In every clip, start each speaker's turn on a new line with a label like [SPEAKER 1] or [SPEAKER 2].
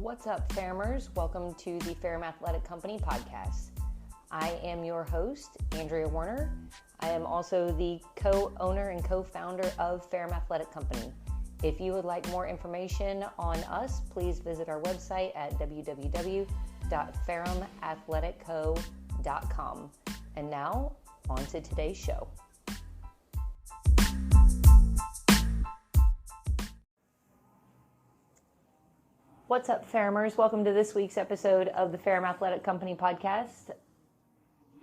[SPEAKER 1] What's up, Fairmers? Welcome to the Ferrum Athletic Company podcast. I am your host, Andrea Warner. I am also the co-owner and co-founder of Ferrum Athletic Company. If you would like more information on us, please visit our website at www.ferrumathleticco.com. And now, on to today's show. What's up, Ferrumers? Welcome to this week's episode of the Ferrum Athletic Company podcast.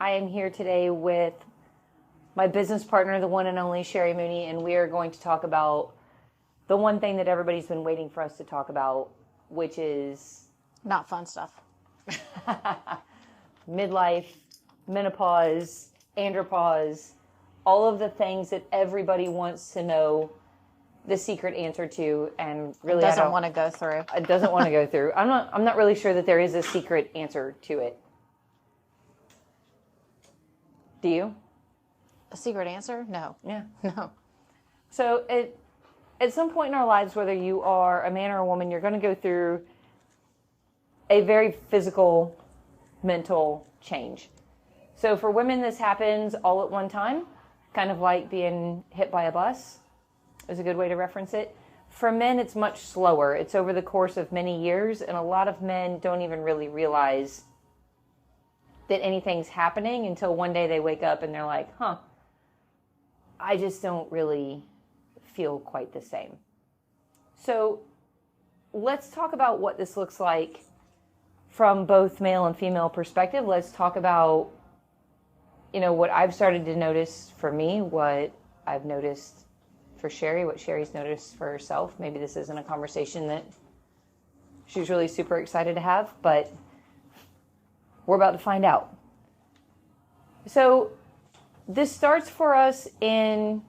[SPEAKER 1] I am here today with my business partner, the one and only Cheri Mooney, and we are going to talk about the one thing that everybody's been waiting for us to talk about, which is
[SPEAKER 2] not fun stuff.
[SPEAKER 1] Midlife, menopause, andropause, all of the things that everybody wants to know the secret answer to, and really
[SPEAKER 2] doesn't want to go through.
[SPEAKER 1] It doesn't want to go through. I'm not really sure that there is a secret answer to it. Do you?
[SPEAKER 2] A secret answer? No.
[SPEAKER 1] Yeah.
[SPEAKER 2] No.
[SPEAKER 1] So at some point in our lives, whether you are a man or a woman, you're going to go through a very physical, mental change. So for women, this happens all at one time, kind of like being hit by a bus is a good way to reference it. For men, it's much slower. It's over the course of many years, and a lot of men don't even really realize that anything's happening until one day they wake up and they're like, I just don't really feel quite the same. So let's talk about what this looks like from both male and female perspective. Let's talk about, what I've started to notice for me, what I've noticed for Cheri, what Cheri's noticed for herself. Maybe this isn't a conversation that she's really super excited to have, but we're about to find out. So this starts for us in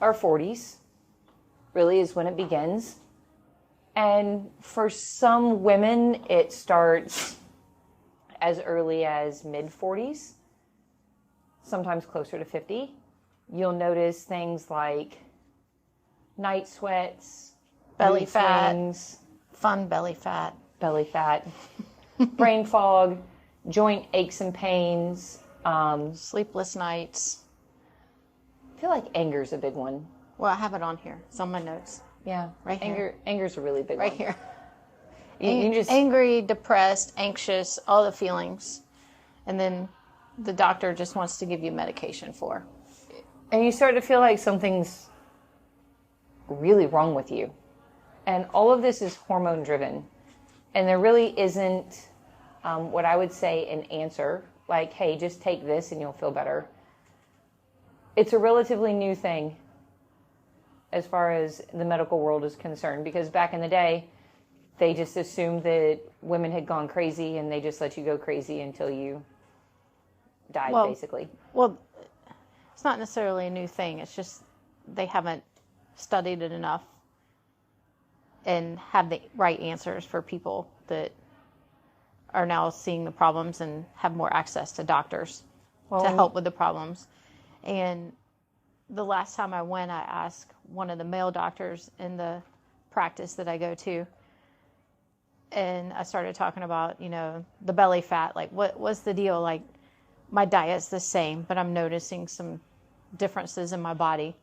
[SPEAKER 1] our 40s, really is when it begins. And for some women, it starts as early as mid-40s, sometimes closer to 50. You'll notice things like night sweats,
[SPEAKER 2] belly fat,
[SPEAKER 1] swings,
[SPEAKER 2] fun belly fat,
[SPEAKER 1] brain fog, joint aches and pains,
[SPEAKER 2] sleepless nights.
[SPEAKER 1] I feel like anger is a big one.
[SPEAKER 2] Well, I have it on here. It's on my notes.
[SPEAKER 1] Yeah,
[SPEAKER 2] right here.
[SPEAKER 1] Anger's a really big
[SPEAKER 2] right
[SPEAKER 1] one.
[SPEAKER 2] Right
[SPEAKER 1] You
[SPEAKER 2] here.
[SPEAKER 1] just
[SPEAKER 2] angry, depressed, anxious, all the feelings, and then the doctor just wants to give you medication for.
[SPEAKER 1] And you start to feel like something's really wrong with you. And all of this is hormone driven. And there really isn't what I would say an answer, like, hey, just take this and you'll feel better. It's a relatively new thing as far as the medical world is concerned, because back in the day, they just assumed that women had gone crazy and they just let you go crazy until you died, basically.
[SPEAKER 2] Well, it's not necessarily a new thing. It's just they haven't studied it enough and have the right answers for people that are now seeing the problems and have more access to doctors to help with the problems. And the last time I went, I asked one of the male doctors in the practice that I go to, and I started talking about, the belly fat, like what's the deal? Like, my diet's the same, but I'm noticing some differences in my body.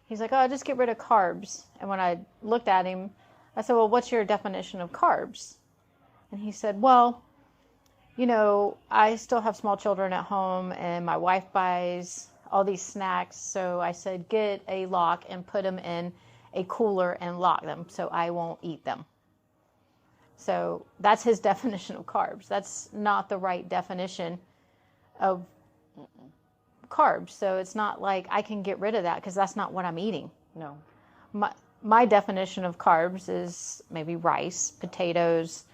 [SPEAKER 2] He's like, just get rid of carbs. And when I looked at him, I said, well, what's your definition of carbs? And he said, well, I still have small children at home and my wife buys all these snacks. So I said, get a lock and put them in a cooler and lock them so I won't eat them. So that's his definition of carbs. That's not the right definition of carbs. So it's not like I can get rid of that because that's not what I'm eating.
[SPEAKER 1] No.
[SPEAKER 2] My definition of carbs is maybe rice, potatoes,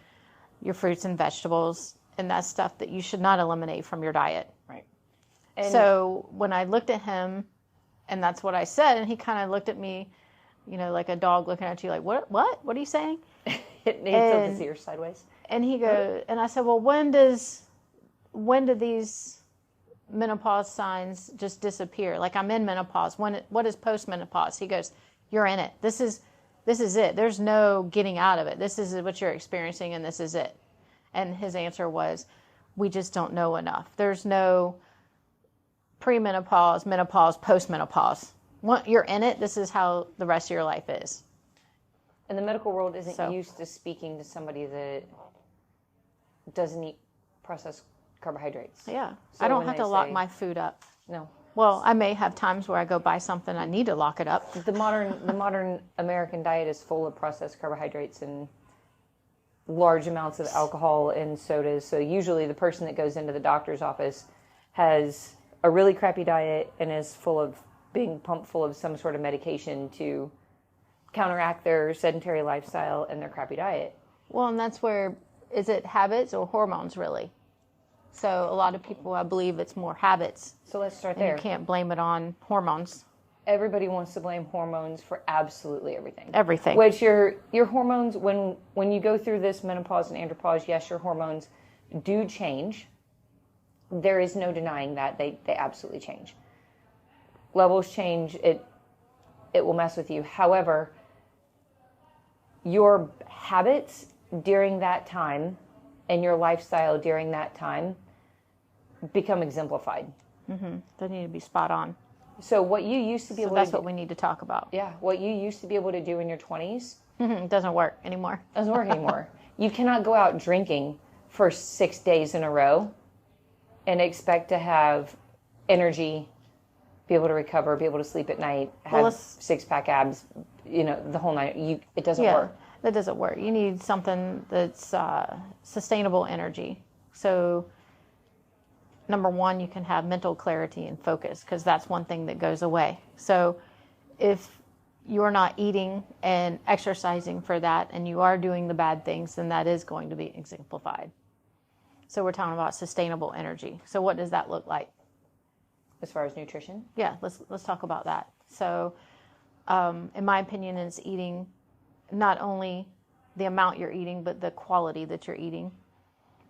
[SPEAKER 2] your fruits and vegetables, and that's stuff that you should not eliminate from your diet.
[SPEAKER 1] Right.
[SPEAKER 2] And so when I looked at him, and that's what I said, and he kind of looked at me, like a dog looking at you, like, what are you saying?
[SPEAKER 1] He tilted his ears sideways.
[SPEAKER 2] And he goes, and I said, well, when do these menopause signs just disappear? Like, I'm in menopause. What is postmenopause? He goes, you're in it. This is This is it. There's no getting out of it. This is what you're experiencing, and this is it. And his answer was, we just don't know enough. There's no premenopause, menopause, postmenopause. Once you're in it, this is how the rest of your life is.
[SPEAKER 1] And the medical world isn't used to speaking to somebody that doesn't eat processed carbohydrates.
[SPEAKER 2] Yeah.
[SPEAKER 1] So
[SPEAKER 2] I don't have to lock my food up.
[SPEAKER 1] No.
[SPEAKER 2] Well, I may have times where I go buy something, I need to lock it up.
[SPEAKER 1] The modern American diet is full of processed carbohydrates and large amounts of alcohol and sodas. So usually the person that goes into the doctor's office has a really crappy diet and is being pumped full of some sort of medication to counteract their sedentary lifestyle and their crappy diet.
[SPEAKER 2] Well, and that's where, is it habits or hormones really? So a lot of people, I believe it's more habits.
[SPEAKER 1] So let's start
[SPEAKER 2] and
[SPEAKER 1] there.
[SPEAKER 2] You can't blame it on hormones.
[SPEAKER 1] Everybody wants to blame hormones for absolutely everything.
[SPEAKER 2] Everything.
[SPEAKER 1] Which your hormones, when you go through this menopause and andropause, yes, your hormones do change. There is no denying that. They absolutely change. Levels change. It will mess with you. However, your habits during that time and your lifestyle during that time become exemplified.
[SPEAKER 2] Mm-hmm. They need to be spot on.
[SPEAKER 1] So what you used to be able to do...
[SPEAKER 2] That's what we need to talk about.
[SPEAKER 1] Yeah, what you used to be able to do in your 20s...
[SPEAKER 2] It doesn't work anymore.
[SPEAKER 1] Doesn't work anymore. You cannot go out drinking for 6 days in a row and expect to have energy, be able to recover, be able to sleep at night, have six-pack abs, the whole night. It doesn't work.
[SPEAKER 2] That doesn't work. You need something that's sustainable energy. So, number one, you can have mental clarity and focus, because that's one thing that goes away. So, if you're not eating and exercising for that, and you are doing the bad things, then that is going to be exemplified. So, we're talking about sustainable energy. So, what does that look like?
[SPEAKER 1] As far as nutrition?
[SPEAKER 2] Yeah, let's talk about that. So, in my opinion, it's eating not only the amount you're eating, but the quality that you're eating,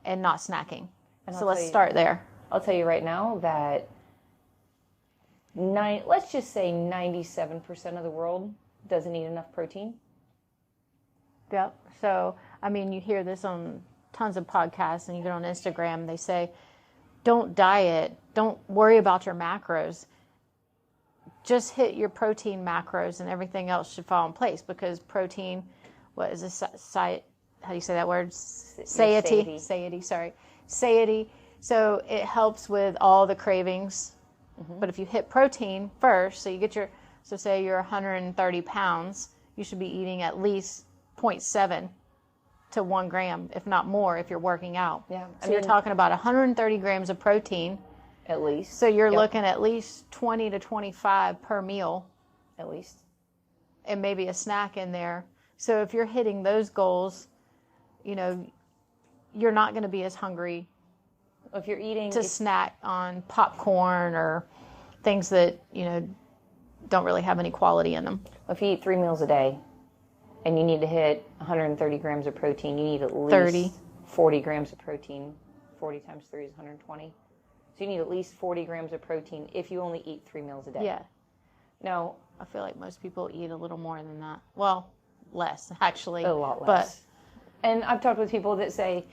[SPEAKER 2] and not snacking. And so let's start there.
[SPEAKER 1] I'll tell you right now that let's just say 97% of the world doesn't eat enough protein.
[SPEAKER 2] Yep. So, I mean, you hear this on tons of podcasts, and you get on Instagram, they say, don't diet, don't worry about your macros. Just hit your protein macros and everything else should fall in place, because protein, what is this, how do you say that word? Satiety. So it helps with all the cravings. Mm-hmm. But if you hit protein first, so say you're 130 pounds, you should be eating at least 0.7 to 1 gram, if not more, if you're working out.
[SPEAKER 1] Yeah.
[SPEAKER 2] So you're talking about 130 grams of protein.
[SPEAKER 1] At least.
[SPEAKER 2] So you're looking at least 20 to 25 per meal.
[SPEAKER 1] At least.
[SPEAKER 2] And maybe a snack in there. So if you're hitting those goals, you're not going to be as hungry
[SPEAKER 1] if you're eating
[SPEAKER 2] to snack on popcorn or things that, don't really have any quality in them.
[SPEAKER 1] If you eat 3 meals a day and you need to hit 130 grams of protein, you need at least 40 grams of protein. 40 times 3 is 120. So you need at least 40 grams of protein if you only eat 3 meals a day.
[SPEAKER 2] Yeah.
[SPEAKER 1] Now,
[SPEAKER 2] I feel like most people eat a little more than that. Well, less, actually.
[SPEAKER 1] A lot less. And I've talked with people that say,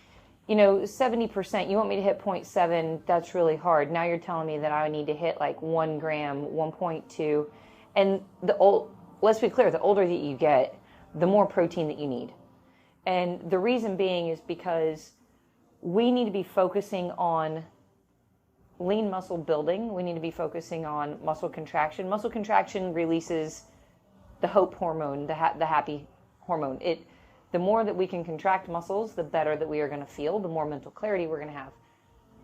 [SPEAKER 1] 70%, you want me to hit 0.7, that's really hard. Now you're telling me that I need to hit like 1 gram, 1.2. And let's be clear, the older that you get, the more protein that you need. And the reason being is because we need to be focusing on lean muscle building. We need to be focusing on muscle contraction. Muscle contraction releases the hope hormone, the happy hormone. The more that we can contract muscles, the better that we are going to feel, the more mental clarity we're going to have.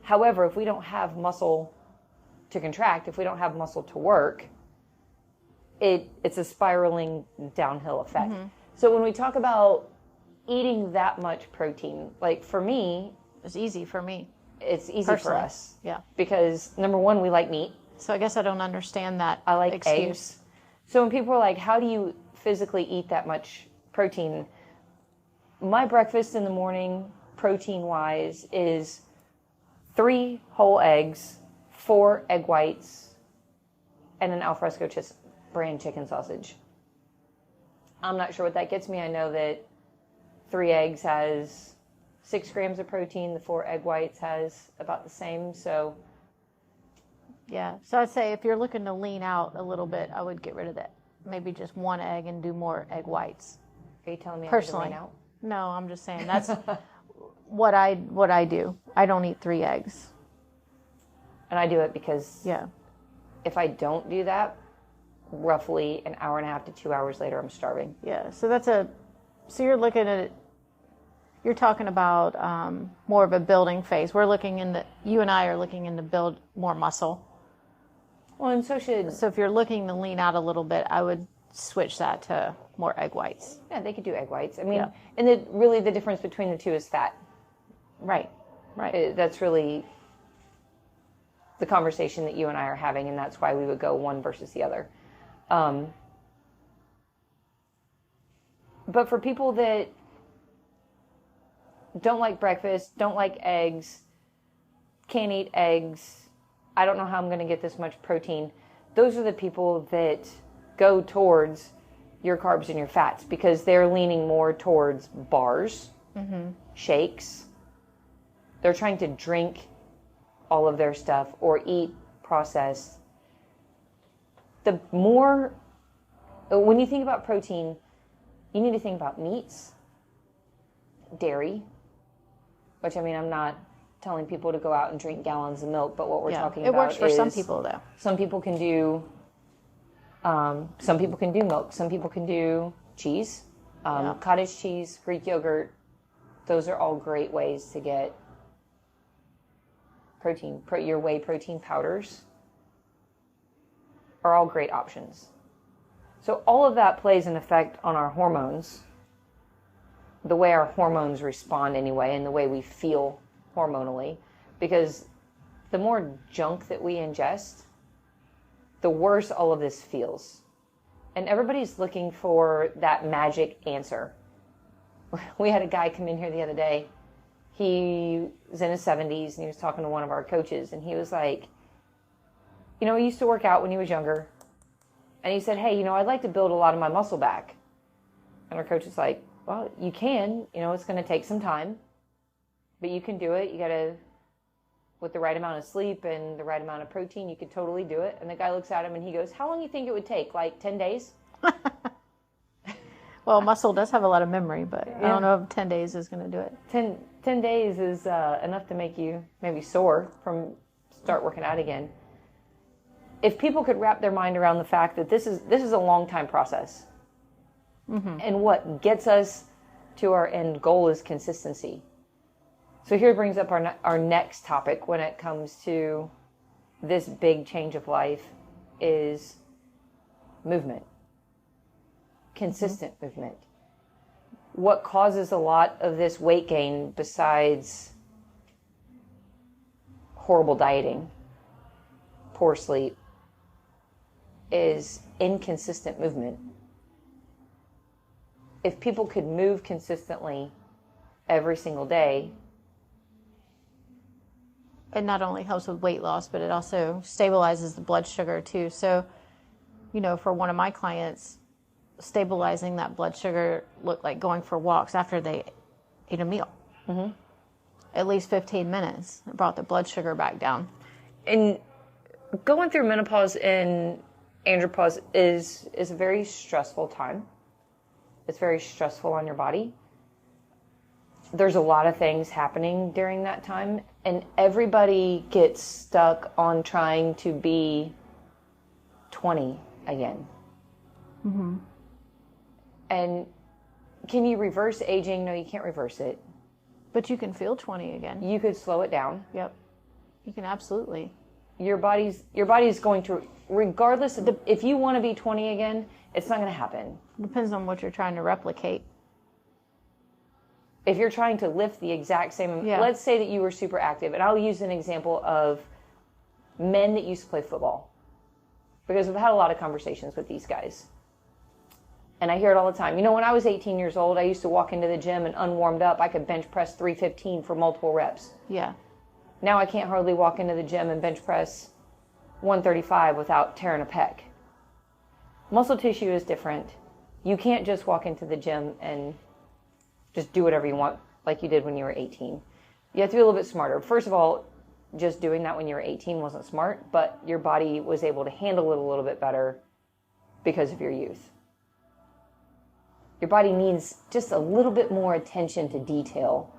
[SPEAKER 1] However, if we don't have muscle to contract, if we don't have muscle to work, it's a spiraling downhill effect. Mm-hmm. So when we talk about eating that much protein, like for me,
[SPEAKER 2] it's easy for me.
[SPEAKER 1] It's easy
[SPEAKER 2] personally.
[SPEAKER 1] For us.
[SPEAKER 2] Yeah.
[SPEAKER 1] Because number one, we like meat.
[SPEAKER 2] So I guess I don't understand that
[SPEAKER 1] I like
[SPEAKER 2] excuse.
[SPEAKER 1] Eggs. So when people are like, how do you physically eat that much protein? My breakfast in the morning, protein-wise, is 3 whole eggs, 4 egg whites, and an Alfresco brand chicken sausage. I'm not sure what that gets me. I know that 3 eggs has 6 grams of protein. The 4 egg whites has about the same. So,
[SPEAKER 2] yeah. So I'd say if you're looking to lean out a little bit, I would get rid of that. Maybe just 1 egg and do more egg whites.
[SPEAKER 1] are you telling me
[SPEAKER 2] Personally,
[SPEAKER 1] I need to lean out?
[SPEAKER 2] No, I'm just saying that's what I do. I don't eat 3 eggs.
[SPEAKER 1] And I do it because
[SPEAKER 2] Yeah.
[SPEAKER 1] if I don't do that, roughly an hour and a half to 2 hours later, I'm starving.
[SPEAKER 2] Yeah. So you're looking at it. You're talking about more of a building phase. You and I are looking into build more muscle.
[SPEAKER 1] Well, and so
[SPEAKER 2] if you're looking to lean out a little bit, I would switch that to more egg whites.
[SPEAKER 1] yeah, they could do egg whites. I mean,
[SPEAKER 2] Yeah.
[SPEAKER 1] and really the difference between the two is fat.
[SPEAKER 2] Right. Right.
[SPEAKER 1] That's really the conversation that you and I are having, and that's why we would go one versus the other. But for people that don't like breakfast, don't like eggs, can't eat eggs, I don't know how I'm going to get this much protein, those are the people that go towards your carbs and your fats because they're leaning more towards bars, shakes. They're trying to drink all of their stuff or eat processed. The more, when you think about protein, you need to think about meats, dairy, which, I mean, I'm not telling people to go out and drink gallons of milk, but what we're talking about is...
[SPEAKER 2] It works for some people, though.
[SPEAKER 1] Some people can do milk. Some people can do cheese, cottage cheese, Greek yogurt. Those are all great ways to get protein. Your whey protein powders are all great options. So all of that plays an effect on our hormones, the way our hormones respond anyway, and the way we feel hormonally, because the more junk that we ingest, the worse all of this feels. And everybody's looking for that magic answer. We had a guy come in here the other day. He was in his 70s, and he was talking to one of our coaches, and he was like, he used to work out when he was younger. And he said, hey, I'd like to build a lot of my muscle back. And our coach is like, well, you can. It's going to take some time. But you can do it. You got to, with the right amount of sleep and the right amount of protein, you could totally do it. And the guy looks at him and he goes, how long do you think it would take? Like 10 days?
[SPEAKER 2] Well, muscle does have a lot of memory, but I don't know if 10 days is going to do it.
[SPEAKER 1] 10 days is enough to make you maybe sore from start working out again. If people could wrap their mind around the fact that this is a long time process, and what gets us to our end goal is consistency. So here brings up our next topic when it comes to this big change of life is movement, consistent movement. What causes a lot of this weight gain besides horrible dieting, poor sleep, is inconsistent movement. If people could move consistently every single day,
[SPEAKER 2] it not only helps with weight loss, but it also stabilizes the blood sugar too. So, for one of my clients, stabilizing that blood sugar looked like going for walks after they ate a meal. At least 15 minutes. It brought the blood sugar back down.
[SPEAKER 1] And going through menopause and andropause is a very stressful time. It's very stressful on your body. There's a lot of things happening during that time, and everybody gets stuck on trying to be 20 again. And can you reverse aging? No, you can't reverse it.
[SPEAKER 2] But you can feel 20 again.
[SPEAKER 1] You could slow it down.
[SPEAKER 2] Yep. You can absolutely.
[SPEAKER 1] Your body's going to, regardless of if you want to be 20 again, it's not going to happen.
[SPEAKER 2] Depends on what you're trying to replicate.
[SPEAKER 1] If you're trying to lift the exact same, let's say that you were super active, and I'll use an example of men that used to play football, because I've had a lot of conversations with these guys, and I hear it all the time. When I was 18 years old, I used to walk into the gym and unwarmed up, I could bench press 315 for multiple reps.
[SPEAKER 2] Yeah.
[SPEAKER 1] Now I can't hardly walk into the gym and bench press 135 without tearing a pec. Muscle tissue is different. You can't just walk into the gym and just do whatever you want like you did when you were 18. You have to be a little bit smarter. First of all, just doing that when you were 18 wasn't smart, but your body was able to handle it a little bit better because of your youth. Your body needs just a little bit more attention to detail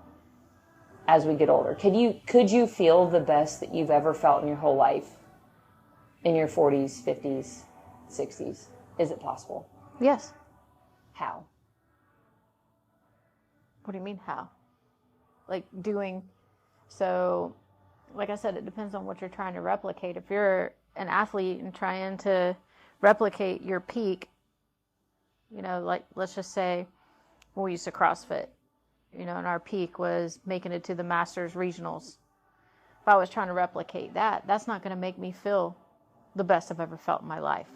[SPEAKER 1] as we get older. Could you feel the best that you've ever felt in your whole life in your 40s, 50s, 60s? Is it possible?
[SPEAKER 2] Yes.
[SPEAKER 1] How?
[SPEAKER 2] What do you mean, how? Like doing, so, like I said, it depends on what you're trying to replicate. If you're an athlete and trying to replicate your peak, you know, like, let's just say we used to CrossFit, you know, and our peak was making it to the Masters Regionals. If I was trying to replicate that, that's not going to make me feel the best I've ever felt in my life.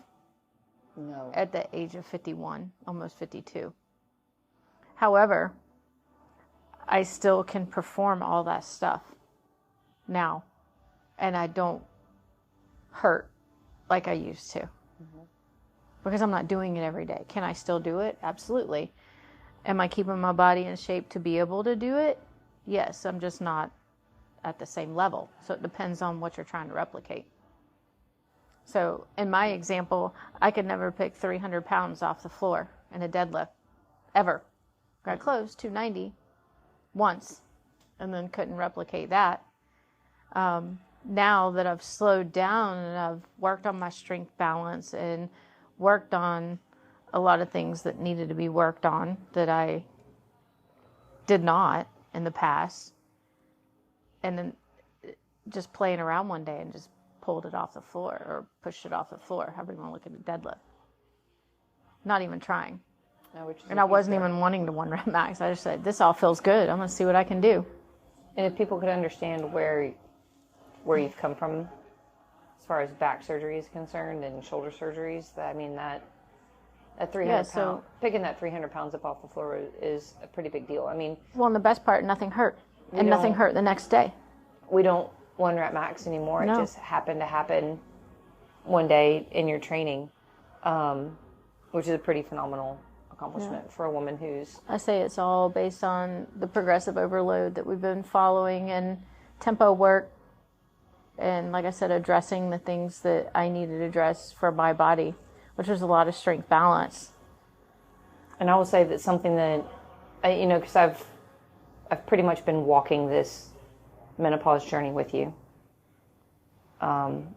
[SPEAKER 1] No.
[SPEAKER 2] At the age of 51, almost 52. However, I still can perform all that stuff now, and I don't hurt like I used to. Mm-hmm. Because I'm not doing it every day. Can I still do it? Absolutely. Am I keeping my body in shape to be able to do it? Yes, I'm just not at the same level. So it depends on what you're trying to replicate. So in my example, I could never pick 300 pounds off the floor in a deadlift, ever. Got close, 290 once, and then couldn't replicate that. Now that I've slowed down and I've worked on my strength balance and worked on a lot of things that needed to be worked on that I did not in the past, and then just playing around one day and just pulled it off the floor or pushed it off the floor, however you want to look at a deadlift. Not even trying.
[SPEAKER 1] No,
[SPEAKER 2] and I wasn't even wanting to 1 rep max. I just said, this all feels good. I'm going to see what I can do.
[SPEAKER 1] And if people could understand where you've come from as far as back surgery is concerned and shoulder surgeries, that 300 pound, picking that 300 pounds up off the floor is a pretty big deal. I mean,
[SPEAKER 2] well, and the best part, nothing hurt. And nothing hurt the next day.
[SPEAKER 1] We don't 1 rep max anymore. No. It just happened to happen one day in your training, which is a pretty phenomenal accomplishment for a woman who's...
[SPEAKER 2] I say it's all based on the progressive overload that we've been following and tempo work. And like I said, addressing the things that I needed to address for my body, which was a lot of strength balance.
[SPEAKER 1] And I will say that something that, because I've pretty much been walking this menopause journey with you. And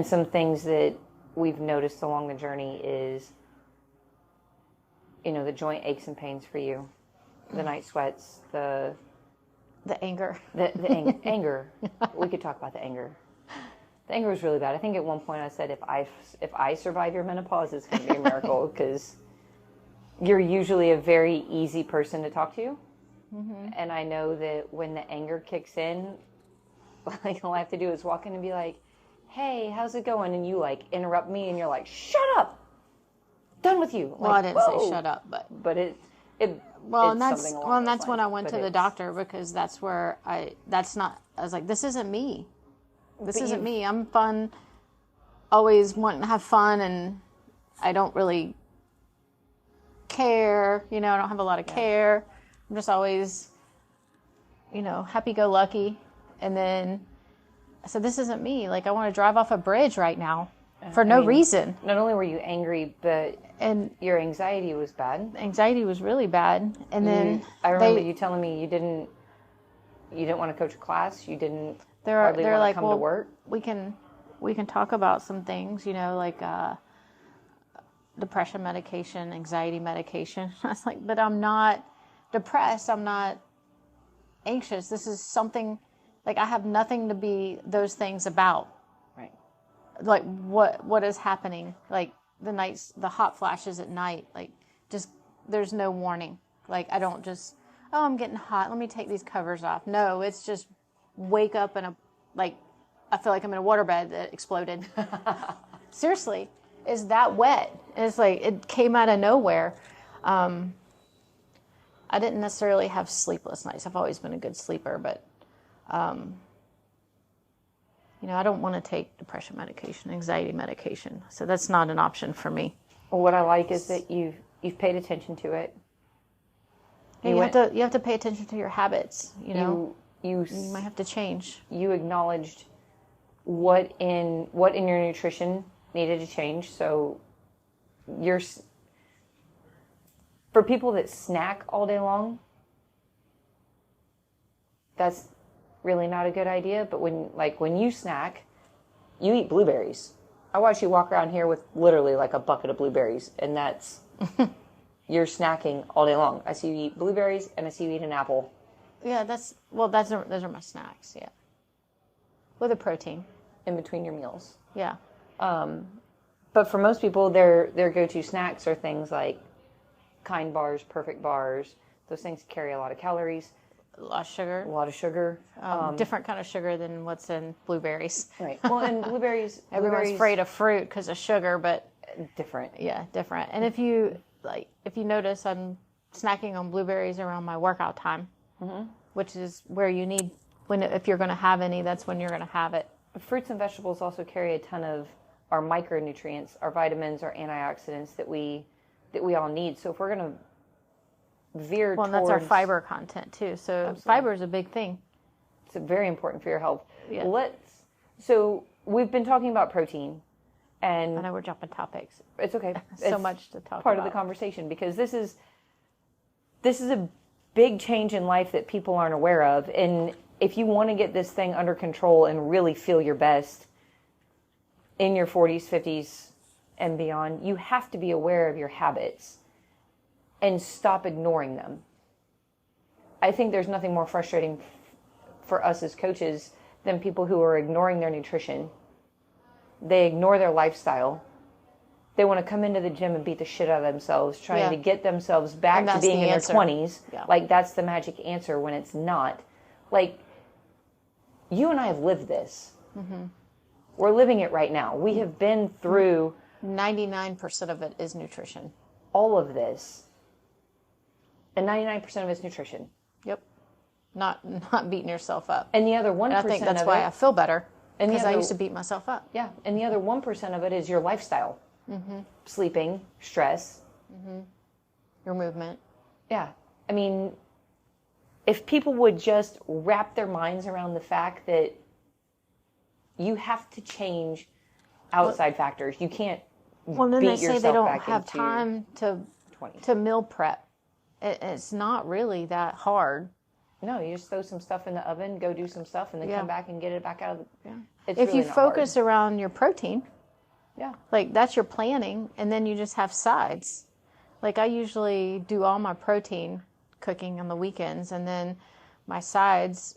[SPEAKER 1] some things that we've noticed along the journey is, the joint aches and pains for you, the night sweats, the
[SPEAKER 2] anger.
[SPEAKER 1] The anger. We could talk about the anger. The anger was really bad. I think at one point I said, if I survive your menopause, it's going to be a miracle, because you're usually a very easy person to talk to. Mm-hmm. And I know that when the anger kicks in, like, all I have to do is walk in and be like, hey, how's it going? And you interrupt me and you're like, shut up! Done with you.
[SPEAKER 2] Well, I didn't say shut up, but that's when I went to the doctor, because that's where I was like, this isn't me. This isn't me. I'm fun, always wanting to have fun, and I don't really care. I don't have a lot of care. I'm just always, happy-go-lucky. And then I said, this isn't me. Like, I want to drive off a bridge right now for no reason.
[SPEAKER 1] Not only were you angry, but your anxiety was bad.
[SPEAKER 2] Anxiety was really bad. And then
[SPEAKER 1] I remember you telling me you didn't want to coach a class. You didn't hardly want to come to work.
[SPEAKER 2] We can talk about some things, like depression medication, anxiety medication. I was like, but I'm not depressed. I'm not anxious. This is something, like, I have nothing to be those things about.
[SPEAKER 1] Right.
[SPEAKER 2] Like, what is happening? Like, the hot flashes at night, like, just, there's no warning. Like, I don't just, I'm getting hot, let me take these covers off. No, it's just wake up and I feel like I'm in a waterbed that exploded. Seriously, it's that wet. And it's like, it came out of nowhere. I didn't necessarily have sleepless nights. I've always been a good sleeper, but, I don't want to take depression medication, anxiety medication. So that's not an option for me.
[SPEAKER 1] What I like is that you've paid attention to it.
[SPEAKER 2] And you have to pay attention to your habits. You might have to change.
[SPEAKER 1] You acknowledged what in your nutrition needed to change. So for people that snack all day long, that's really not a good idea. But when you snack, you eat blueberries. I watch you walk around here with literally like a bucket of blueberries, and that's you're snacking all day long. I see you eat blueberries, and I see you eat an apple.
[SPEAKER 2] Yeah, those are my snacks. Yeah, with a protein
[SPEAKER 1] in between your meals.
[SPEAKER 2] Yeah.
[SPEAKER 1] But for most people, their go-to snacks are things like Kind bars, Perfect bars. Those things carry a lot of calories.
[SPEAKER 2] A lot of sugar.
[SPEAKER 1] A lot of sugar.
[SPEAKER 2] Different kind of sugar than what's in blueberries.
[SPEAKER 1] Right. Well, and blueberries...
[SPEAKER 2] Everyone's afraid of fruit because of sugar, but...
[SPEAKER 1] Different.
[SPEAKER 2] Yeah, different. And if you notice, I'm snacking on blueberries around my workout time, which is where you need... If you're going to have any, that's when you're going to have it.
[SPEAKER 1] Fruits and vegetables also carry a ton of our micronutrients, our vitamins, our antioxidants that we all need. So if we're going to veer towards...
[SPEAKER 2] Well, that's our fiber content too. So absolutely. Fiber is a big thing.
[SPEAKER 1] It's very important for your health.
[SPEAKER 2] Yeah.
[SPEAKER 1] So we've been talking about protein, and
[SPEAKER 2] I know we're jumping topics.
[SPEAKER 1] It's okay.
[SPEAKER 2] So much to talk about.
[SPEAKER 1] Part of the conversation, because this is a big change in life that people aren't aware of. And if you want to get this thing under control and really feel your best in your 40s, 50s, and beyond, you have to be aware of your habits and stop ignoring them. I think there's nothing more frustrating for us as coaches than people who are ignoring their nutrition. They ignore their lifestyle. They want to come into the gym and beat the shit out of themselves, trying to get themselves back to being in their 20s. Yeah. Like, that's the magic answer when it's not. Like, you and I have lived this. Mm-hmm. We're living it right now. We have been through...
[SPEAKER 2] 99% of it is nutrition.
[SPEAKER 1] All of this. And 99% of it's nutrition.
[SPEAKER 2] Yep. Not beating yourself up.
[SPEAKER 1] And the other 1%
[SPEAKER 2] I think that's why I feel better. Because I used to beat myself up.
[SPEAKER 1] Yeah. And the other 1% of it is your lifestyle. Mm-hmm. Sleeping, stress.
[SPEAKER 2] Mm-hmm. Your movement.
[SPEAKER 1] Yeah. I mean, if people would just wrap their minds around the fact that you have to change outside factors. You can't
[SPEAKER 2] Well, then they say they don't have time to meal prep. It's not really that hard.
[SPEAKER 1] No, you just throw some stuff in the oven, go do some stuff, and then come back and get it back out of the...
[SPEAKER 2] Yeah.
[SPEAKER 1] It's
[SPEAKER 2] if
[SPEAKER 1] really
[SPEAKER 2] you focus around your protein, like that's your planning, and then you just have sides. Like I usually do all my protein cooking on the weekends, and then my sides,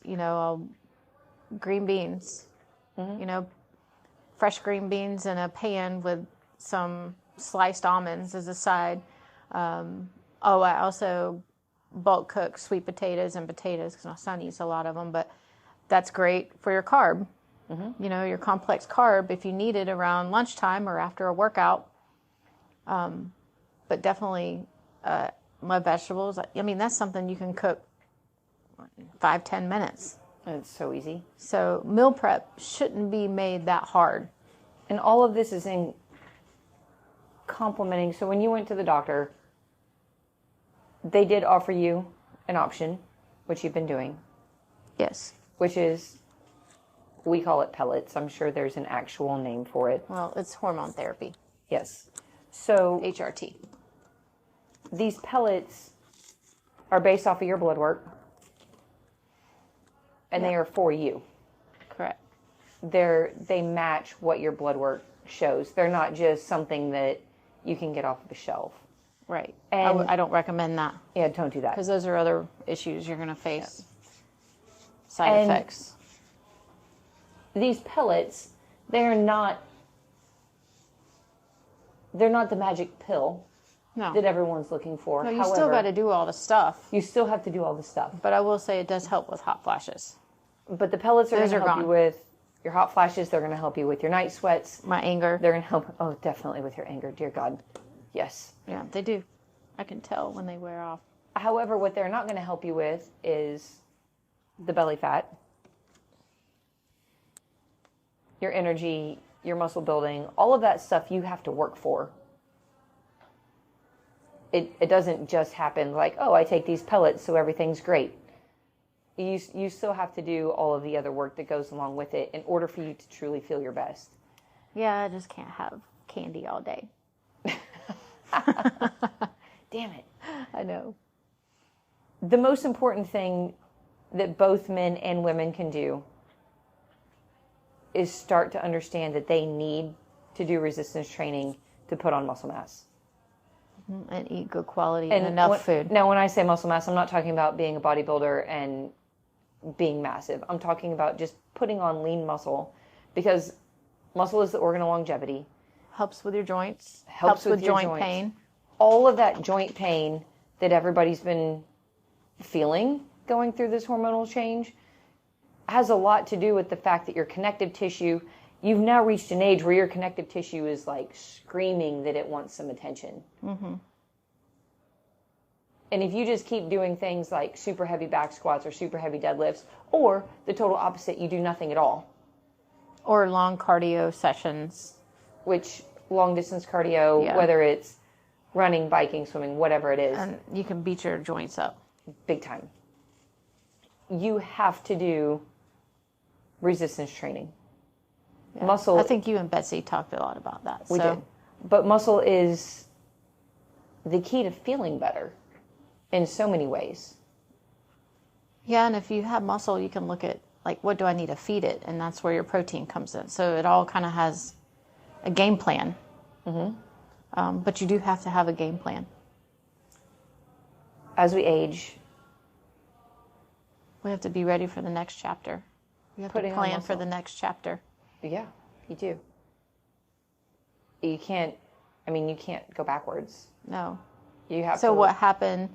[SPEAKER 2] green beans, fresh green beans in a pan with some sliced almonds as a side. I also bulk cook sweet potatoes and potatoes because my son eats a lot of them, but that's great for your carb. Mm-hmm. Your complex carb if you need it around lunchtime or after a workout. But definitely my vegetables, that's something you can cook 5-10 minutes.
[SPEAKER 1] It's so easy.
[SPEAKER 2] So meal prep shouldn't be made that hard.
[SPEAKER 1] And all of this is in complementing. So when you went to the doctor, they did offer you an option, which you've been doing.
[SPEAKER 2] Yes.
[SPEAKER 1] Which is, we call it pellets. I'm sure there's an actual name for it.
[SPEAKER 2] Well, it's hormone therapy.
[SPEAKER 1] Yes. So
[SPEAKER 2] HRT.
[SPEAKER 1] These pellets are based off of your blood work. And they are for you.
[SPEAKER 2] Correct.
[SPEAKER 1] They match what your blood work shows. They're not just something that you can get off of a shelf.
[SPEAKER 2] Right. And I don't recommend that.
[SPEAKER 1] Yeah, don't do that.
[SPEAKER 2] Because those are other issues you're going to face. Yeah. Side effects.
[SPEAKER 1] These pellets, they're not the magic pill that everyone's looking for.
[SPEAKER 2] No, you still got to do all the stuff.
[SPEAKER 1] You still have to do all the stuff.
[SPEAKER 2] But I will say it does help with hot flashes.
[SPEAKER 1] But the pellets are going to help you with your hot flashes. They're going to help you with your night sweats.
[SPEAKER 2] My anger.
[SPEAKER 1] They're going to help. Oh, definitely with your anger. Dear God. Yes.
[SPEAKER 2] Yeah, they do. I can tell when they wear off.
[SPEAKER 1] However, what they're not going to help you with is the belly fat, your energy, your muscle building, all of that stuff you have to work for. it doesn't just happen like, oh, I take these pellets, so everything's great. You still have to do all of the other work that goes along with it in order for you to truly feel your best.
[SPEAKER 2] Yeah, I just can't have candy all day.
[SPEAKER 1] Damn it.
[SPEAKER 2] I know.
[SPEAKER 1] The most important thing that both men and women can do is start to understand that they need to do resistance training to put on muscle mass.
[SPEAKER 2] And eat good quality and enough food.
[SPEAKER 1] Now, when I say muscle mass, I'm not talking about being a bodybuilder and being massive. I'm talking about just putting on lean muscle, because muscle is the organ of longevity.
[SPEAKER 2] Helps with your joints.
[SPEAKER 1] Helps with your
[SPEAKER 2] joint
[SPEAKER 1] joints.
[SPEAKER 2] pain.
[SPEAKER 1] All of that joint pain that everybody's been feeling going through this hormonal change has a lot to do with the fact that your connective tissue, you've now reached an age where your connective tissue is like screaming that it wants some attention. Mm-hmm. And if you just keep doing things like super heavy back squats or super heavy deadlifts, or the total opposite, you do nothing at all.
[SPEAKER 2] Or long cardio sessions.
[SPEAKER 1] Which long distance cardio, whether it's running, biking, swimming, whatever it is.
[SPEAKER 2] And you can beat your joints up.
[SPEAKER 1] Big time. You have to do resistance training.
[SPEAKER 2] Yeah.
[SPEAKER 1] Muscle.
[SPEAKER 2] I think you and Betsy talked a lot about that.
[SPEAKER 1] We did. But muscle is the key to feeling better in so many ways.
[SPEAKER 2] Yeah, and if you have muscle, you can look at, like, what do I need to feed it? And that's where your protein comes in. So it all kind of has a game plan. Mm-hmm. But you do have to have a game plan.
[SPEAKER 1] As we age,
[SPEAKER 2] we have to be ready for the next chapter. We have to plan for the next chapter.
[SPEAKER 1] Yeah, you do. You can't go backwards.
[SPEAKER 2] No.
[SPEAKER 1] You have
[SPEAKER 2] So what happened,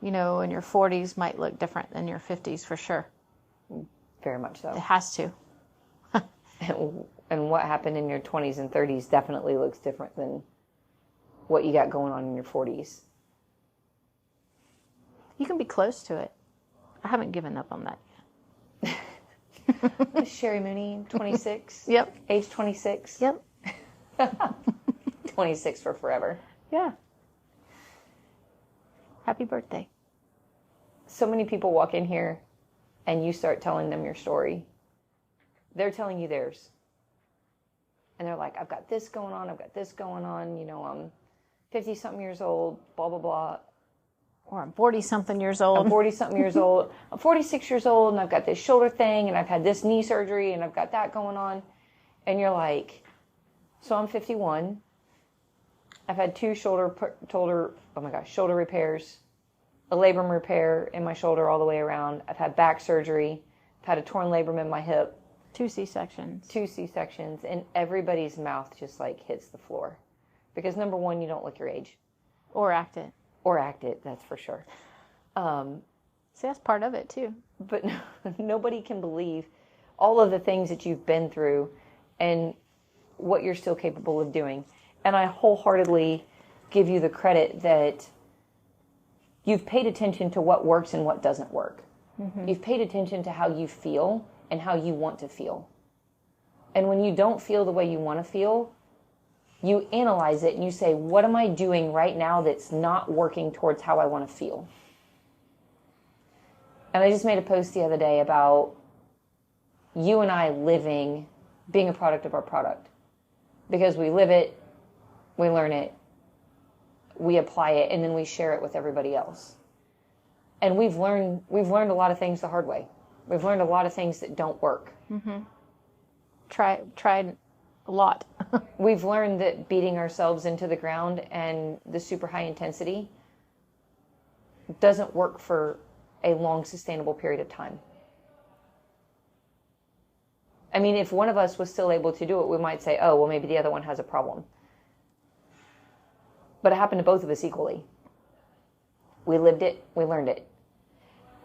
[SPEAKER 2] in your 40s might look different than your 50s for sure.
[SPEAKER 1] Very much so.
[SPEAKER 2] It has to.
[SPEAKER 1] And what happened in your 20s and 30s definitely looks different than what you got going on in your 40s.
[SPEAKER 2] You can be close to it. I haven't given up on that yet.
[SPEAKER 1] Cheri Mooney, 26.
[SPEAKER 2] Yep.
[SPEAKER 1] Age 26.
[SPEAKER 2] Yep.
[SPEAKER 1] 26 for forever.
[SPEAKER 2] Yeah. Happy birthday.
[SPEAKER 1] So many people walk in here and you start telling them your story. They're telling you theirs. And they're like, I've got this going on. I've got this going on. I'm 50-something years old, blah, blah, blah.
[SPEAKER 2] Or I'm 40-something years old.
[SPEAKER 1] I'm 40-something years old. I'm 46 years old, and I've got this shoulder thing, and I've had this knee surgery, and I've got that going on. And you're like, so I'm 51. I've had 2 shoulder repairs, a labrum repair in my shoulder all the way around. I've had back surgery. I've had a torn labrum in my hip.
[SPEAKER 2] 2 C-sections.
[SPEAKER 1] 2 C-sections, and everybody's mouth just like hits the floor. Because number one, you don't look your age.
[SPEAKER 2] Or act it.
[SPEAKER 1] Or act it, that's for sure.
[SPEAKER 2] See, that's part of it too.
[SPEAKER 1] But nobody can believe all of the things that you've been through and what you're still capable of doing. And I wholeheartedly give you the credit that you've paid attention to what works and what doesn't work. Mm-hmm. You've paid attention to how you feel and how you want to feel. And when you don't feel the way you want to feel, you analyze it and you say, what am I doing right now that's not working towards how I want to feel? And I just made a post the other day about you and I being a product of our product. Because we live it, we learn it, we apply it, and then we share it with everybody else. And we've learned a lot of things the hard way. We've learned a lot of things that don't work.
[SPEAKER 2] Mm-hmm. Tried a lot.
[SPEAKER 1] We've learned that beating ourselves into the ground and the super high intensity doesn't work for a long, sustainable period of time. I mean, if one of us was still able to do it, we might say, oh, well, maybe the other one has a problem. But it happened to both of us equally. We lived it, we learned it.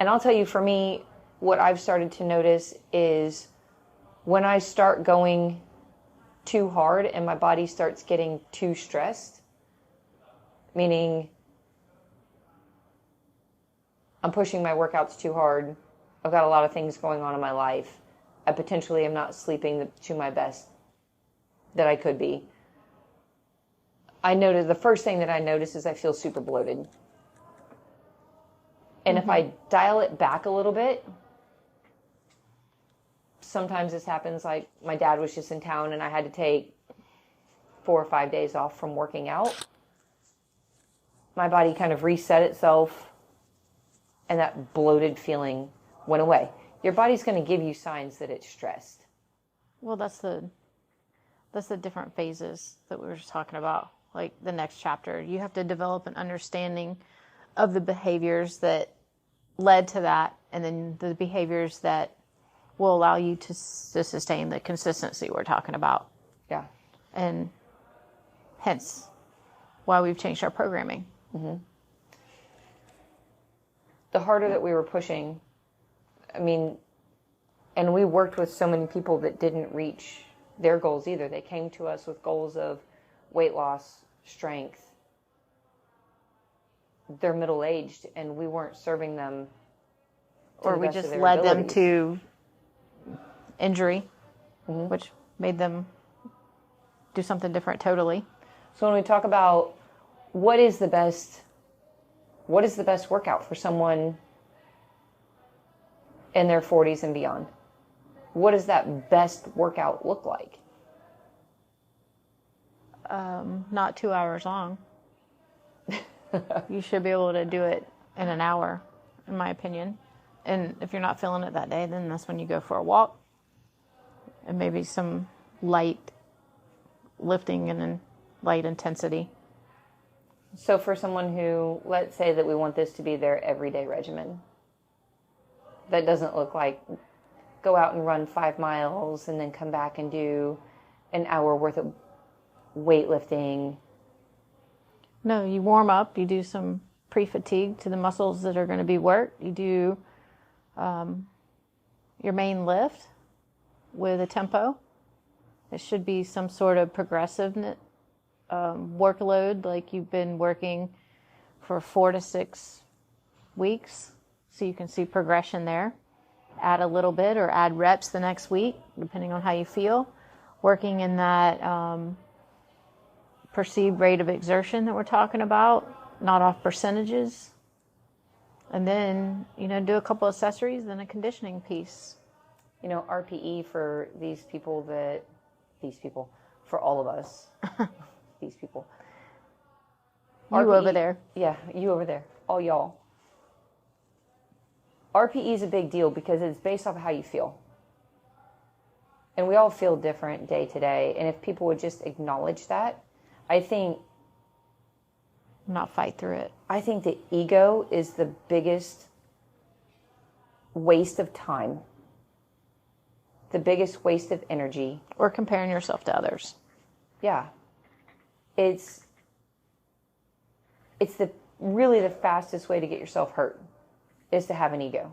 [SPEAKER 1] And I'll tell you, for me, what I've started to notice is when I start going too hard and my body starts getting too stressed, meaning I'm pushing my workouts too hard, I've got a lot of things going on in my life, I potentially am not sleeping to my best that I could be, the first thing that I notice is I feel super bloated. And if I dial it back a little bit, sometimes this happens, like my dad was just in town and I had to take 4 or 5 days off from working out. My body kind of reset itself and that bloated feeling went away. Your body's going to give you signs that it's stressed.
[SPEAKER 2] Well, that's the different phases that we were just talking about. Like the next chapter, you have to develop an understanding of the behaviors that led to that, and then the behaviors that will allow you to sustain the consistency we're talking about.
[SPEAKER 1] Yeah.
[SPEAKER 2] And hence why we've changed our programming.
[SPEAKER 1] Mm-hmm. The harder that we were pushing, I mean, and we worked with so many people that didn't reach their goals either. They came to us with goals of weight loss, strength. They're middle-aged, and we weren't serving them to
[SPEAKER 2] or
[SPEAKER 1] the
[SPEAKER 2] we
[SPEAKER 1] best of
[SPEAKER 2] just
[SPEAKER 1] their
[SPEAKER 2] led
[SPEAKER 1] abilities.
[SPEAKER 2] them to injury, which made them do something different totally.
[SPEAKER 1] So when we talk about what is the best workout for someone in their 40s and beyond? What does that best workout look like?
[SPEAKER 2] Not 2 hours long. You should be able to do it in an hour, in my opinion. And if you're not feeling it that day, then that's when you go for a walk and maybe some light lifting and then light intensity.
[SPEAKER 1] So for someone who, let's say that we want this to be their everyday regimen, that doesn't look like go out and run 5 miles and then come back and do an hour worth of weightlifting.
[SPEAKER 2] No, you warm up, you do some pre-fatigue to the muscles that are going to be worked. You do your main lift with a tempo. It should be some sort of progressive workload, like you've been working for 4 to 6 weeks, so you can see progression there. Add a little bit or add reps the next week, depending on how you feel. Working in that perceived rate of exertion that we're talking about, not off percentages. And then, do a couple accessories, then a conditioning piece.
[SPEAKER 1] RPE for for all of us, these people.
[SPEAKER 2] You
[SPEAKER 1] RPE,
[SPEAKER 2] over there.
[SPEAKER 1] Yeah, you over there, all y'all. RPE is a big deal because it's based off of how you feel. And we all feel different day to day. And if people would just acknowledge that, I think...
[SPEAKER 2] Not fight through it.
[SPEAKER 1] I think the ego is the biggest waste of time. The biggest waste of energy.
[SPEAKER 2] Or comparing yourself to others.
[SPEAKER 1] Yeah. It's really the fastest way to get yourself hurt is to have an ego.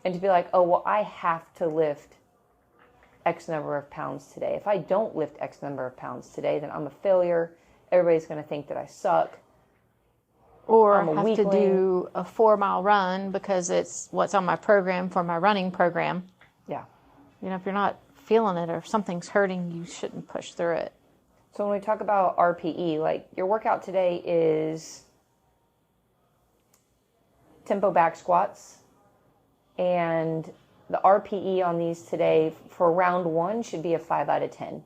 [SPEAKER 1] And to be like, oh, well, I have to lift X number of pounds today. If I don't lift X number of pounds today, then I'm a failure. Everybody's going to think that I suck.
[SPEAKER 2] Or
[SPEAKER 1] I'm a
[SPEAKER 2] have
[SPEAKER 1] weakling.
[SPEAKER 2] to do a 4-mile run because it's what's on my program for my running program.
[SPEAKER 1] Yeah.
[SPEAKER 2] If you're not feeling it or if something's hurting, you shouldn't push through it.
[SPEAKER 1] So when we talk about RPE, like your workout today is tempo back squats, and the RPE on these today for round 1 should be a 5 out of 10.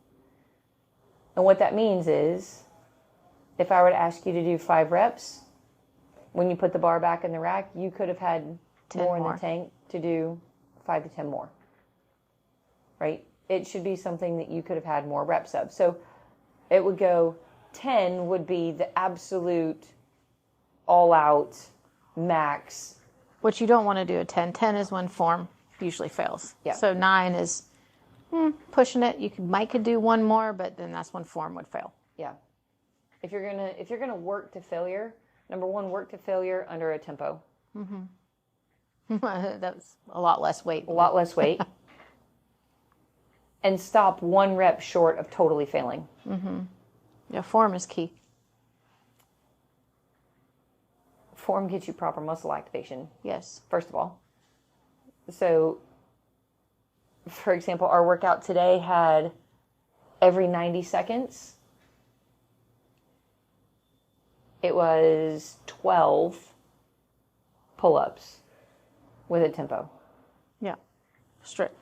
[SPEAKER 1] And what that means is, if I were to ask you to do 5 reps, when you put the bar back in the rack, you could have had
[SPEAKER 2] 10
[SPEAKER 1] more in
[SPEAKER 2] more.
[SPEAKER 1] the tank to do 5 to 10 more. Right? It should be something that you could have had more reps of. So it would go 10 would be the absolute all-out max.
[SPEAKER 2] What you don't want to do at 10. 10 is when form usually fails.
[SPEAKER 1] Yeah.
[SPEAKER 2] So 9 is pushing it. You could do 1 more, but then that's when form would fail.
[SPEAKER 1] Yeah. If you're gonna work to failure, number 1, work to failure under a tempo.
[SPEAKER 2] That's a lot less weight.
[SPEAKER 1] A lot less weight. And stop 1 rep short of totally failing.
[SPEAKER 2] Yeah, form is key.
[SPEAKER 1] Form gets you proper muscle activation,
[SPEAKER 2] Yes.
[SPEAKER 1] first of all. So, for example, our workout today had every 90 seconds, it was 12 pull-ups with a tempo.
[SPEAKER 2] Yeah. Strict.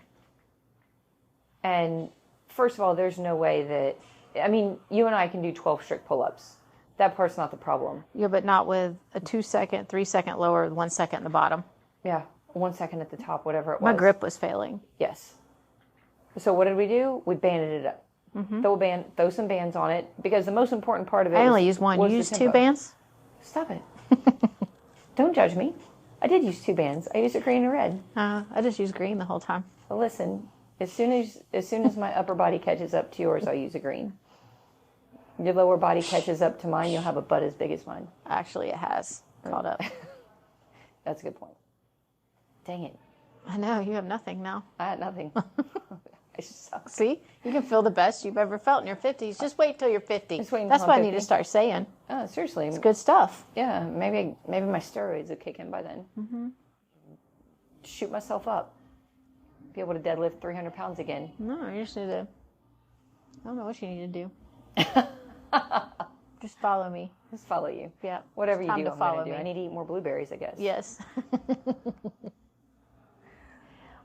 [SPEAKER 1] And first of all, there's no way that, I mean, you and I can do 12 strict pull-ups. That part's not the problem.
[SPEAKER 2] Yeah, but not with a 2 second, 3 second lower, 1 second at the bottom.
[SPEAKER 1] Yeah, 1 second at the top, whatever it was.
[SPEAKER 2] My grip was failing.
[SPEAKER 1] Yes. So what did we do? We banded it up. Throw some bands on it, because the most important part of it
[SPEAKER 2] I only used one. You used 2 bands?
[SPEAKER 1] Stop it. Don't judge me. I did use 2 bands. I used it green and red.
[SPEAKER 2] I just used green the whole time.
[SPEAKER 1] Well, listen, as soon as my upper body catches up to yours, I'll use a green. Your lower body catches up to mine, you'll have a butt as big as mine.
[SPEAKER 2] Actually, it has caught up.
[SPEAKER 1] That's a good point. Dang it.
[SPEAKER 2] I know, you have nothing now.
[SPEAKER 1] I had nothing. I suck.
[SPEAKER 2] See? You can feel the best you've ever felt in your 50s. Just wait till you're 50.
[SPEAKER 1] Just wait
[SPEAKER 2] That's
[SPEAKER 1] until
[SPEAKER 2] what
[SPEAKER 1] I'm
[SPEAKER 2] I need to
[SPEAKER 1] 50.
[SPEAKER 2] start saying.
[SPEAKER 1] Oh, seriously.
[SPEAKER 2] It's good stuff.
[SPEAKER 1] Yeah, maybe my steroids will kick in by then. Mm-hmm. Shoot myself up. Be able to deadlift 300 pounds again.
[SPEAKER 2] No, you just need to... I don't know what you need to do. Just follow me.
[SPEAKER 1] Just follow you.
[SPEAKER 2] Yeah.
[SPEAKER 1] Whatever you
[SPEAKER 2] Time
[SPEAKER 1] do,
[SPEAKER 2] to
[SPEAKER 1] I'm going
[SPEAKER 2] follow
[SPEAKER 1] to do.
[SPEAKER 2] me.
[SPEAKER 1] I need to eat more blueberries, I guess.
[SPEAKER 2] Yes.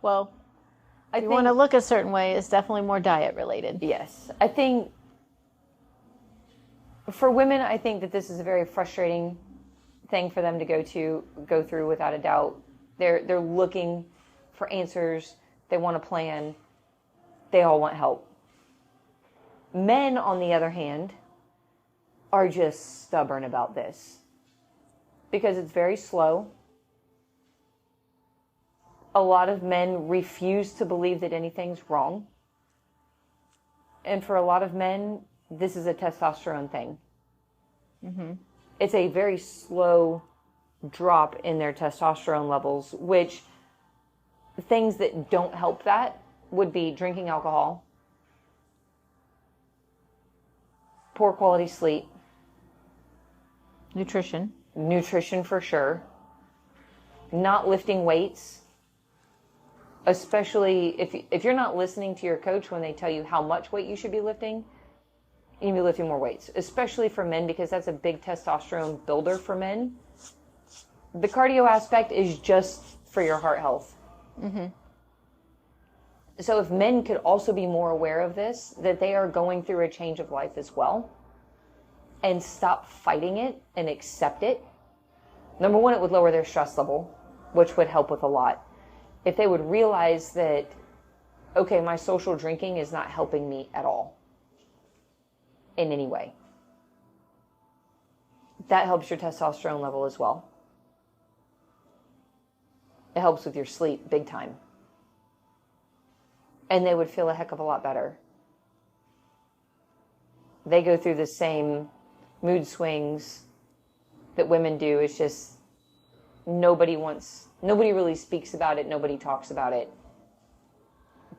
[SPEAKER 2] Well,
[SPEAKER 1] I
[SPEAKER 2] if you want to look a certain way, it's definitely more diet related.
[SPEAKER 1] Yes. I think for women, I think that this is a very frustrating thing for them to go through without a doubt. They're looking for answers. They want a plan. They all want help. Men, on the other hand, are just stubborn about this because it's very slow. A lot of men refuse to believe that anything's wrong. And for a lot of men, this is a testosterone thing. Mm-hmm. It's a very slow drop in their testosterone levels, which things that don't help that would be drinking alcohol, poor quality sleep,
[SPEAKER 2] Nutrition
[SPEAKER 1] for sure, not lifting weights, especially if you're not listening to your coach when they tell you how much weight you should be lifting, you need to be lifting more weights, especially for men, because that's a big testosterone builder for men. The cardio aspect is just for your heart health. Mm-hmm. So if men could also be more aware of this, that they are going through a change of life as well, and stop fighting it and accept it. Number one, it would lower their stress level, which would help with a lot. If they would realize that, okay, my social drinking is not helping me at all in any way. That helps your testosterone level as well. It helps with your sleep big time. And they would feel a heck of a lot better. They go through the same mood swings that women do. It's just nobody really speaks about it. Nobody talks about it.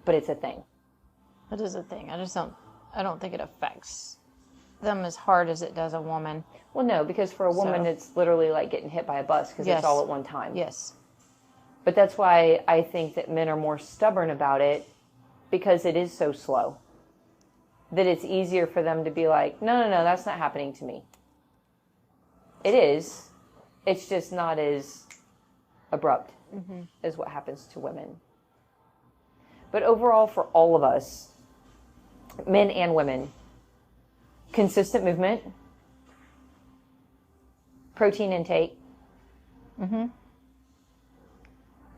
[SPEAKER 1] But it's a thing.
[SPEAKER 2] It is a thing. I don't think it affects them as hard as it does a woman.
[SPEAKER 1] Well, no, because for a woman, it's literally like getting hit by a bus because it's all at one time.
[SPEAKER 2] Yes.
[SPEAKER 1] But that's why I think that men are more stubborn about it, because it is so slow. That it's easier for them to be like, no, that's not happening to me. It is. It's just not as abrupt as what happens to women. But overall, for all of us, men and women, consistent movement, protein intake,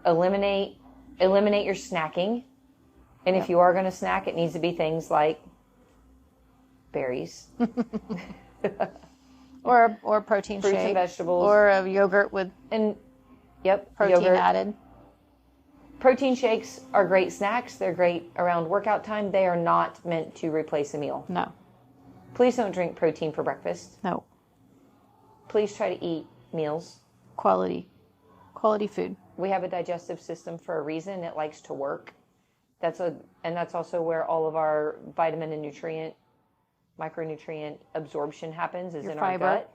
[SPEAKER 1] eliminate your snacking. And if you are going to snack, it needs to be things like berries.
[SPEAKER 2] or protein
[SPEAKER 1] Fruits
[SPEAKER 2] shake.
[SPEAKER 1] and vegetables.
[SPEAKER 2] Or a yogurt with
[SPEAKER 1] protein
[SPEAKER 2] protein added.
[SPEAKER 1] Protein shakes are great snacks. They're great around workout time. They are not meant to replace a meal.
[SPEAKER 2] No.
[SPEAKER 1] Please don't drink protein for breakfast.
[SPEAKER 2] No.
[SPEAKER 1] Please try to eat meals.
[SPEAKER 2] Quality food.
[SPEAKER 1] We have a digestive system for a reason. It likes to work. That's also where all of our vitamin and micronutrient absorption happens, is in our gut.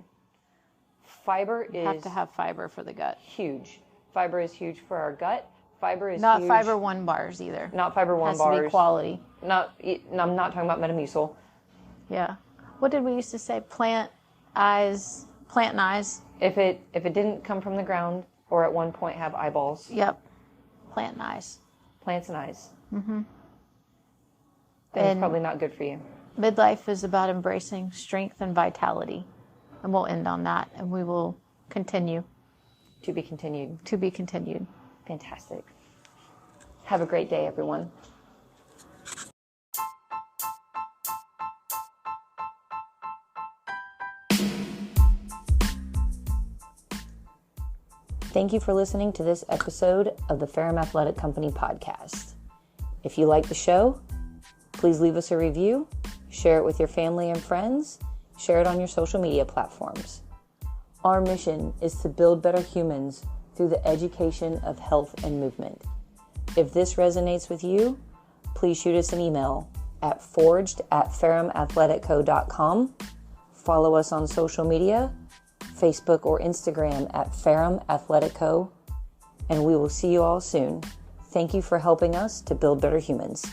[SPEAKER 1] Fiber
[SPEAKER 2] You have to have fiber for the gut.
[SPEAKER 1] huge. Fiber is huge for our gut. Fiber is
[SPEAKER 2] Not
[SPEAKER 1] huge.
[SPEAKER 2] fiber one bars either.
[SPEAKER 1] Not fiber one
[SPEAKER 2] Has
[SPEAKER 1] bars.
[SPEAKER 2] to be quality.
[SPEAKER 1] I'm not talking about Metamucil.
[SPEAKER 2] Yeah. What did we used to say? Plant eyes, Plant eyes.
[SPEAKER 1] If it didn't come from the ground or at one point have eyeballs.
[SPEAKER 2] Yep. Plant eyes.
[SPEAKER 1] Plants and eyes.
[SPEAKER 2] Mm-hmm.
[SPEAKER 1] Then it's probably not good for you.
[SPEAKER 2] Midlife is about embracing strength and vitality. And we'll end on that, and we will continue.
[SPEAKER 1] To be continued.
[SPEAKER 2] To be continued.
[SPEAKER 1] Fantastic. Have a great day, everyone. Thank you for listening to this episode of the Ferrum Athletic Company podcast. If you like the show, please leave us a review, share it with your family and friends, share it on your social media platforms. Our mission is to build better humans through the education of health and movement. If this resonates with you, please shoot us an email at forged@ferrumathleticco.com. Follow us on social media, Facebook or Instagram at Ferrum Athletic Co. And we will see you all soon. Thank you for helping us to build better humans.